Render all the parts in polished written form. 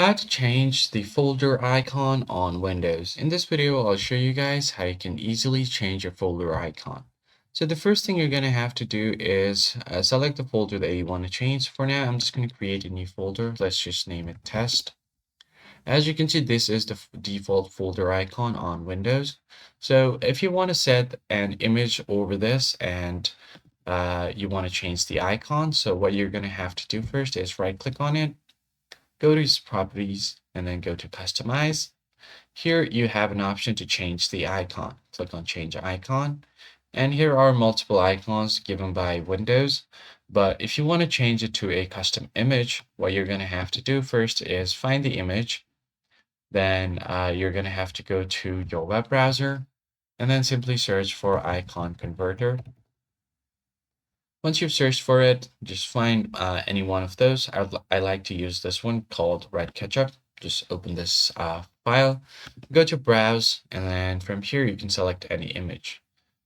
How to change the folder icon on Windows. In this video, I'll show you guys how you can easily change your folder icon. So the first thing you're going to have to do is select the folder that you want to change. For now, I'm just going to create a new folder. Let's just name it test. As you can see, this is the default folder icon on Windows. So if you want to set an image over this and you want to change the icon, so what you're going to have to do first is right click on it, go to its properties, and then go to customize. Here you have an option to change the icon. Click on change icon. And here are multiple icons given by Windows. But if you want to change it to a custom image, what you're going to have to do first is find the image. Then you're going to have to go to your web browser and then simply search for icon converter. Once you've searched for it, just find any one of those. I like to use this one called Red Ketchup. Just open this file, go to browse, and then from here you can select any image.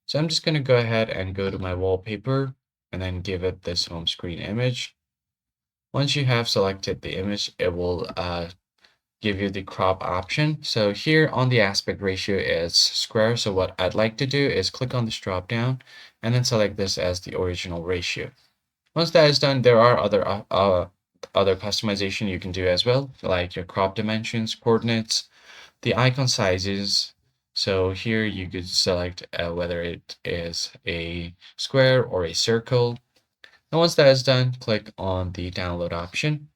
So I'm just going to go ahead and go to my wallpaper and then give it this home screen image. Once you have selected the image, it will give you the crop option. So here on the aspect ratio is square. So what I'd like to do is click on this drop down and then select this as the original ratio. Once that is done, there are other customization you can do as well, like your crop dimensions, coordinates, the icon sizes. So here you could select whether it is a square or a circle. And once that is done, click on the download option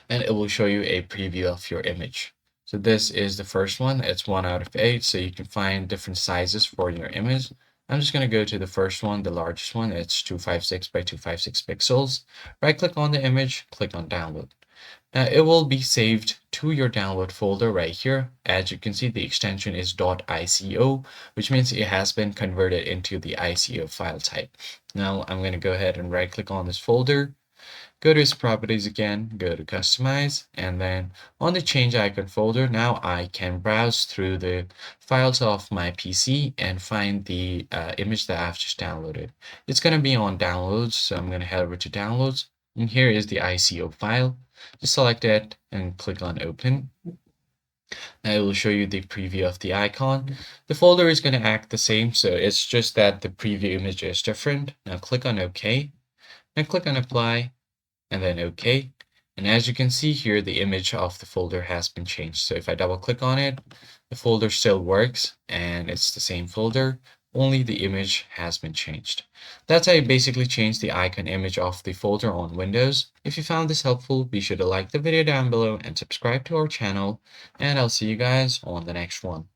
and it will show you a preview of your image. So this is the first one. It's 1 out of 8, so you can find different sizes for your image. I'm just going to go to the first one, the largest one. It's 256 by 256 pixels. Right click on the image, click on download. Now it will be saved to your download folder right here. As you can see, the extension is .ico, which means it has been converted into the ICO file type. Now I'm going to go ahead and right click on this folder, go to its properties again, go to customize, and then on the change icon folder, now I can browse through the files of my PC and find the image that I've just downloaded. It's going to be on downloads, so I'm going to head over to downloads, and here is the ICO file. Just select it and click on open. Now it will show you the preview of the icon. The folder is going to act the same, so it's just that the preview image is different. Now click on OK, and click on apply, and then OK. And as you can see here, the image of the folder has been changed. So if I double click on it, the folder still works and it's the same folder, only the image has been changed. That's how you basically change the icon image of the folder on Windows. If you found this helpful, be sure to like the video down below and subscribe to our channel, and I'll see you guys on the next one.